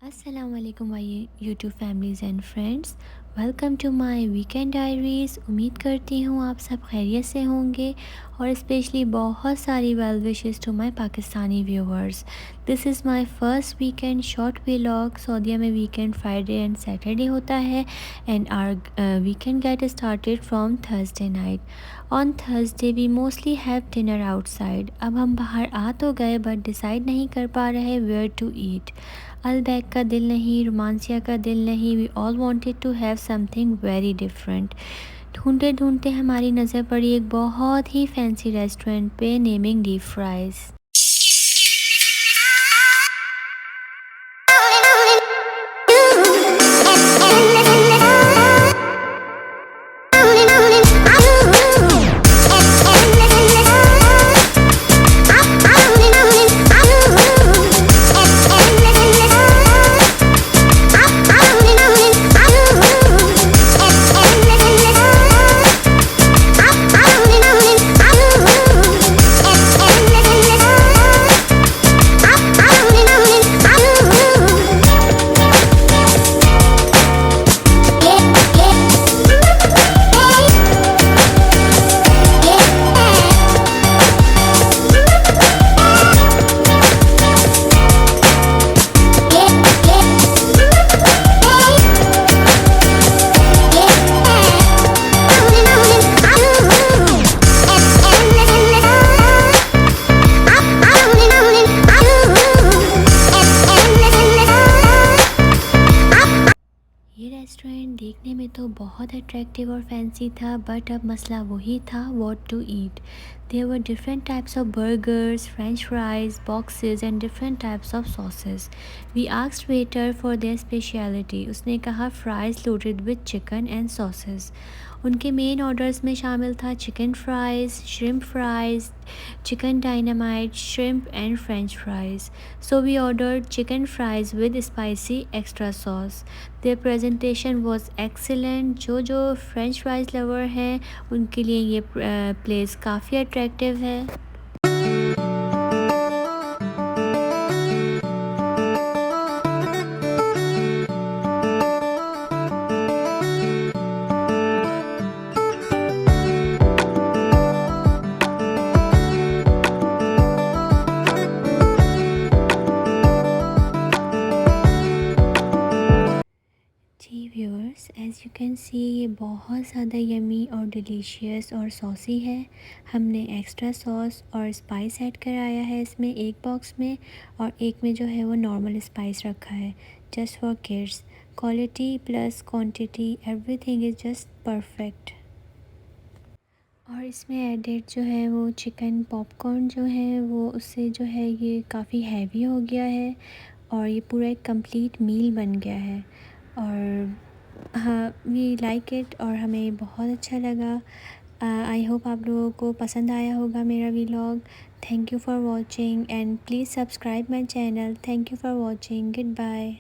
अस्सलामुअलैकुम my YouTube families and friends. Welcome to my weekend diaries. उम्मीद करती हूँ आप सब खैरियत से होंगे और स्पेशली बहुत सारी well wishes to my Pakistani viewers. This is my first weekend short vlog. सऊदीया में वीकेंड फ्राइडे एंड सैटरडे होता है and our weekend get started from Thursday night. On Thursday we mostly have dinner outside. अब हम बाहर आ तो गए but decide नहीं कर पा रहे वेयर टू ईट। अलबैक का दिल नहीं, रोमांसिया का दिल नहीं, we all wanted to have something very different. ढूंढते ढूंढते हमारी नज़र पड़ी एक बहुत ही फैंसी रेस्टोरेंट पे नेमिंग डीप फ्राइज़। ये रेस्टोरेंट देखने में तो बहुत अट्रैक्टिव और फैंसी था बट अब मसला वही था what to eat. There were different types of burgers, french fries, boxes and different types of sauces. We asked waiter for their speciality. उसने कहा fries loaded with chicken and sauces. उनके main orders में शामिल था chicken fries, shrimp fries, chicken dynamite, shrimp and french fries. So we ordered chicken fries with spicy extra sauce. Their presentation was excellent. जो french fries lover हैं उनके लिए ये place काफ़ी अट्रैक्टिव है। जी viewers, as you can see ये बहुत ज़्यादा यमी और डिलीशियस और सॉसी है। हमने एक्स्ट्रा सॉस और स्पाइस ऐड कराया है इसमें एक बॉक्स में, और एक में जो है वो नॉर्मल स्पाइस रखा है just for kids. Quality plus quantity everything is just perfect. और इसमें एडेड जो है वो चिकन पॉपकॉर्न जो है वो उससे जो है ये काफ़ी हैवी हो गया है और ये पूरा एक कंप्लीट मील बन गया है। और हाँ, वी लाइक इट और हमें बहुत अच्छा लगा। आई होप आप लोगों को पसंद आया होगा मेरा vlog. Thank you for watching and please subscribe my channel. Thank you for watching. Good bye.